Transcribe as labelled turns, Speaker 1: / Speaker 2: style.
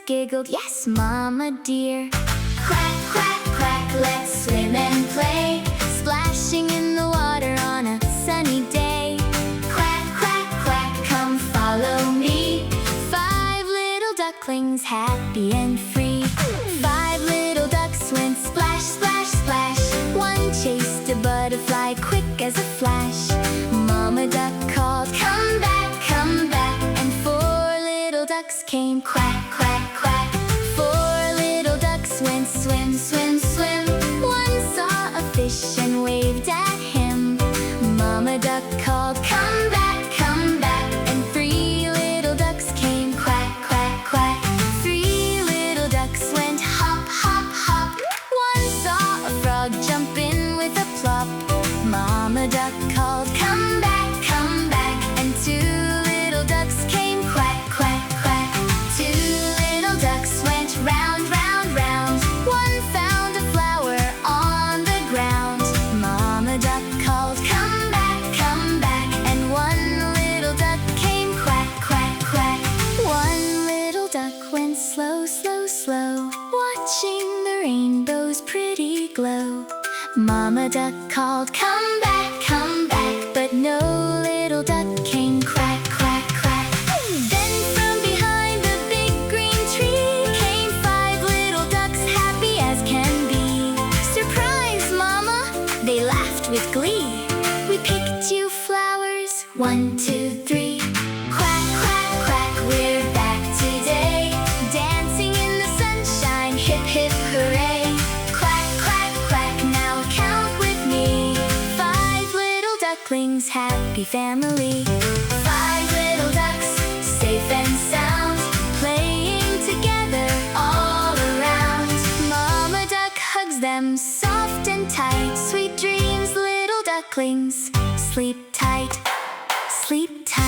Speaker 1: giggled, "Yes, Mama dear." Quack, quack, quack, let's swim and play, splashing in the water on a sunny day. Quack, quack, quack, come follow me. 5 little ducklings, happy and free. 5 little ducks went splash, splash, splash. One chased a butterfly quick as a flash. Mama duck called, "Come back, come back." And 4 little ducks came, quack, quack, quack. 4 little ducks went swim, swim, swim. One saw a fish and waved at him. Mama duck called, "Come back, come back." And 3 little ducks came, quack, quack, quack. 3 little ducks went hop, hop, hop. One saw a frog jump in with a plop. Mama duck called, "Come back, come back." And 2 little ducks came, quack, quack, quack. 2 little ducks went round, round, round. One found a flower on the ground. Mama duck called, "Come back, come back." And 1 little duck came, quack, quack, quack. 1 little duck went slow, slow, slow, watching the rainbow's pretty glow. Mama duck called, "Come back, come back." But no little duck came, quack, quack, quack. Then from behind the big green tree came 5 little ducks, happy as can be. "Surprise, Mama!" they laughed with glee. "We picked you flowers, 1, 2, 3. Quack, quack, quack, we're back today, dancing in the sunshine, hip, hip, hooray. Quack, quack, quack, now count with me. 5 little ducklings, happy family. 5 little ducks, safe and sound, playing together all around. Mama duck hugs them soft and tight. Sweet dreams, little ducklings, sleep tight, sleep tight.